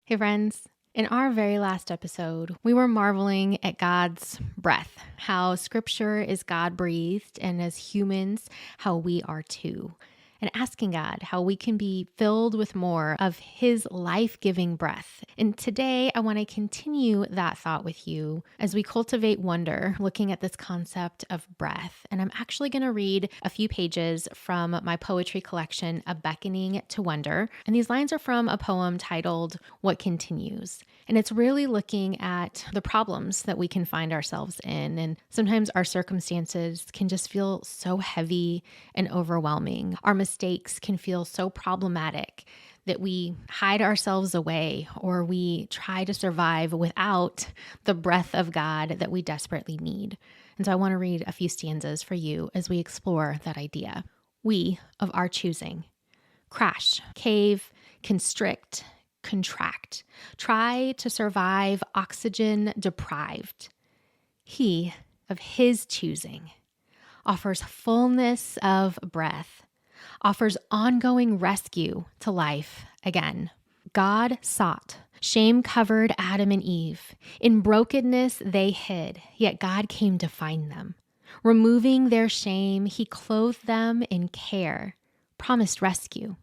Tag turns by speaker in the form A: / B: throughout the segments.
A: Hey friends, in our very last episode, we were marveling at God's breath, how scripture is God breathed, and as humans, how we are too, and asking God how we can be filled with more of his life-giving breath. And today I want to continue that thought with you as we cultivate wonder, looking at this concept of breath. And I'm actually going to read a few pages from my poetry collection, A Beckoning to Wonder. And these lines are from a poem titled What Continues. And it's really looking at the problems that we can find ourselves in. And sometimes our circumstances can just feel so heavy and overwhelming. Our mistakes can feel so problematic that we hide ourselves away or we try to survive without the breath of God that we desperately need. And so I want to read a few stanzas for you as we explore that idea. We of our choosing crash, cave, constrict, contract, try to survive oxygen deprived. He of his choosing offers fullness of breath, offers ongoing rescue to life again. God sought, shame-covered Adam and Eve. In brokenness they hid, yet God came to find them. Removing their shame, he clothed them in care, promised rescue.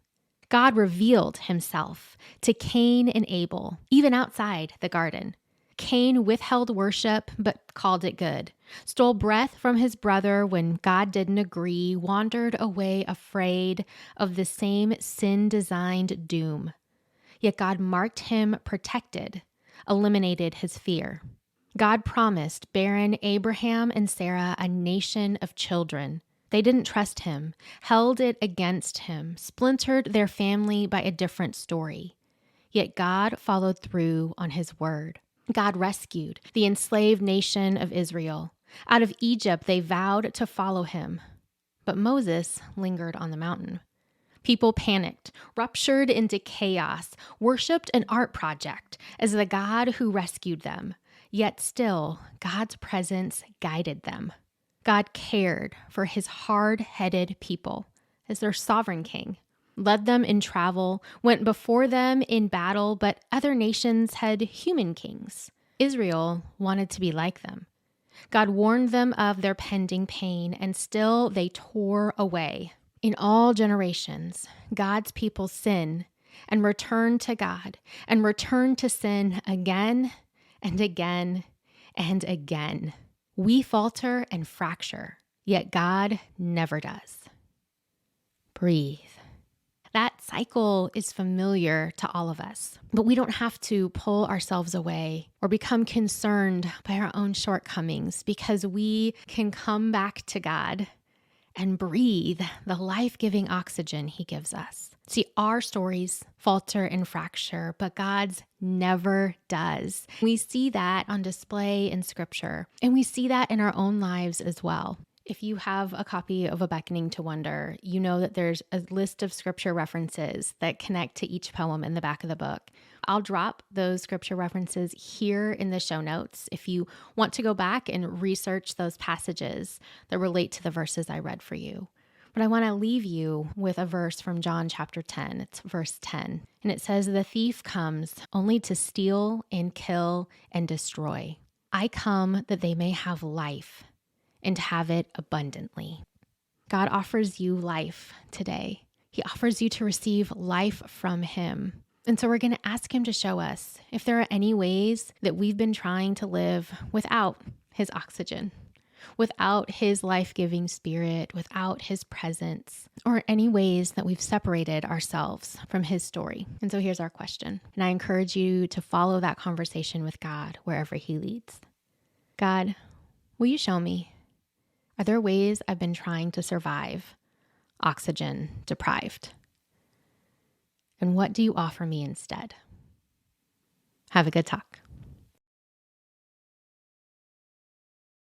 A: God revealed himself to Cain and Abel, even outside the garden. Cain withheld worship, but called it good, stole breath from his brother when God didn't agree, wandered away afraid of the same sin-designed doom. Yet God marked him protected, eliminated his fear. God promised barren Abraham and Sarah a nation of children. They didn't trust him, held it against him, splintered their family by a different story. Yet God followed through on his word. God rescued the enslaved nation of Israel. Out of Egypt, they vowed to follow him. But Moses lingered on the mountain. People panicked, ruptured into chaos, worshipped an art project as the God who rescued them. Yet still, God's presence guided them. God cared for his hard-headed people as their sovereign king, led them in travel, went before them in battle, but other nations had human kings. Israel wanted to be like them. God warned them of their pending pain, and still they tore away. In all generations, God's people sin and return to God and return to sin again and again and again. We falter and fracture, yet God never does. Breathe. That cycle is familiar to all of us, but we don't have to pull ourselves away or become concerned by our own shortcomings because we can come back to God and breathe the life-giving oxygen he gives us. See, our stories falter and fracture, but God's never does. We see that on display in scripture, and we see that in our own lives as well. If you have a copy of A Beckoning to Wonder, you know that there's a list of scripture references that connect to each poem in the back of the book. I'll drop those scripture references here in the show notes if you want to go back and research those passages that relate to the verses I read for you. But I want to leave you with a verse from John chapter 10. It's verse 10. And it says, "The thief comes only to steal and kill and destroy. I come that they may have life and have it abundantly." God offers you life today. He offers you to receive life from him. And so we're going to ask him to show us if there are any ways that we've been trying to live without his oxygen, without his life-giving spirit, without his presence, or any ways that we've separated ourselves from his story. And so here's our question. And I encourage you to follow that conversation with God wherever he leads. God, will you show me? Are there ways I've been trying to survive oxygen deprived? And what do you offer me instead? Have a good talk.